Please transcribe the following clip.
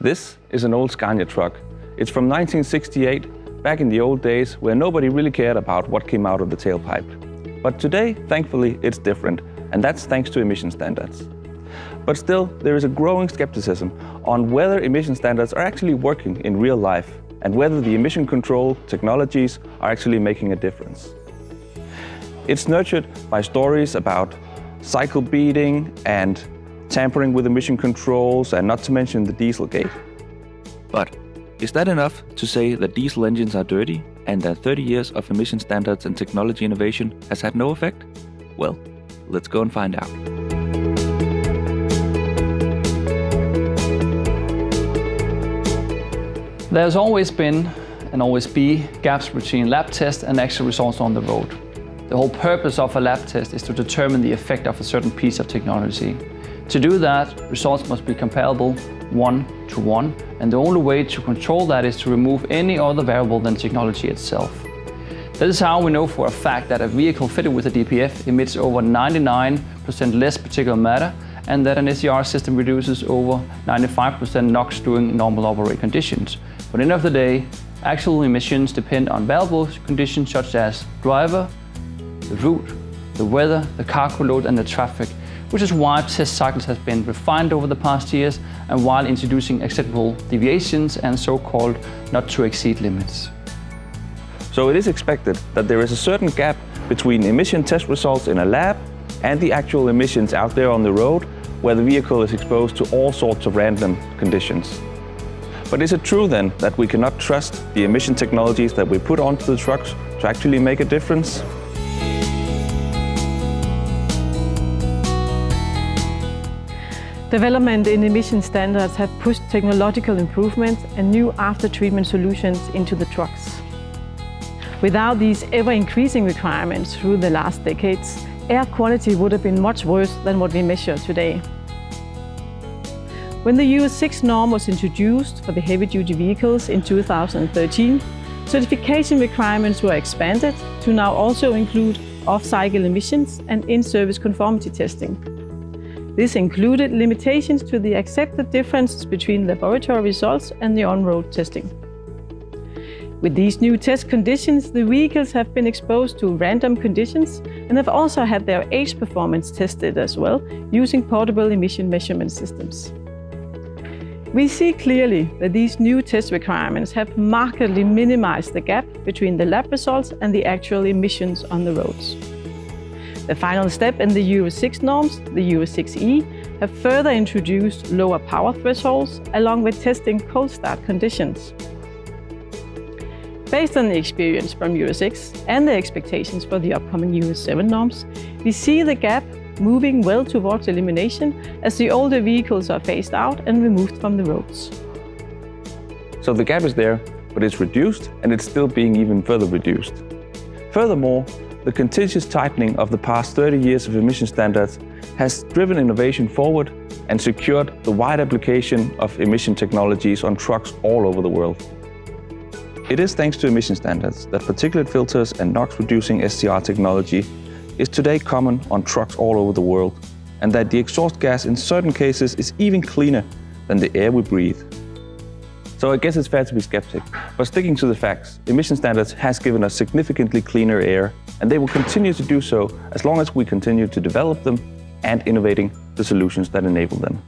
This is an old Scania truck. It's from 1968, back in the old days where nobody really cared about what came out of the tailpipe. But today, thankfully, it's different, and that's thanks to emission standards. But still, there is a growing skepticism on whether emission standards are actually working in real life and whether the emission control technologies are actually making a difference. It's nurtured by stories about cycle beating and tampering with emission controls, and not to mention the Dieselgate. But is that enough to say that diesel engines are dirty and that 30 years of emission standards and technology innovation has had no effect? Well, let's go and find out. There's always been and always be gaps between lab tests and actual results on the road. The whole purpose of a lab test is to determine the effect of a certain piece of technology. To do that, results must be comparable 1-to-1, and the only way to control that is to remove any other variable than technology itself. That is how we know for a fact that a vehicle fitted with a DPF emits over 99% less particulate matter, and that an SCR system reduces over 95% NOx during normal operating conditions. But at the end of the day, actual emissions depend on variable conditions such as driver, the route, the weather, the cargo load and the traffic, which is why test cycles have been refined over the past years and while introducing acceptable deviations and so-called not-to-exceed limits. So it is expected that there is a certain gap between emission test results in a lab and the actual emissions out there on the road, where the vehicle is exposed to all sorts of random conditions. But is it true then that we cannot trust the emission technologies that we put onto the trucks to actually make a difference? Development in emission standards have pushed technological improvements and new after-treatment solutions into the trucks. Without these ever-increasing requirements through the last decades, air quality would have been much worse than what we measure today. When the Euro 6 norm was introduced for the heavy-duty vehicles in 2013, certification requirements were expanded to now also include off-cycle emissions and in-service conformity testing. This included limitations to the accepted differences between laboratory results and the on-road testing. With these new test conditions, the vehicles have been exposed to random conditions and have also had their age performance tested as well, using portable emission measurement systems. We see clearly that these new test requirements have markedly minimized the gap between the lab results and the actual emissions on the roads. The final step in the Euro 6 norms, the Euro 6e, have further introduced lower power thresholds along with testing cold start conditions. Based on the experience from Euro 6 and the expectations for the upcoming Euro 7 norms, we see the gap moving well towards elimination as the older vehicles are phased out and removed from the roads. So the gap is there, but it's reduced, and it's still being even further reduced. Furthermore, the continuous tightening of the past 30 years of emission standards has driven innovation forward and secured the wide application of emission technologies on trucks all over the world. It is thanks to emission standards that particulate filters and NOx-reducing SCR technology is today common on trucks all over the world, and that the exhaust gas in certain cases is even cleaner than the air we breathe. So I guess it's fair to be skeptic, but sticking to the facts, emission standards has given us significantly cleaner air, and they will continue to do so as long as we continue to develop them and innovating the solutions that enable them.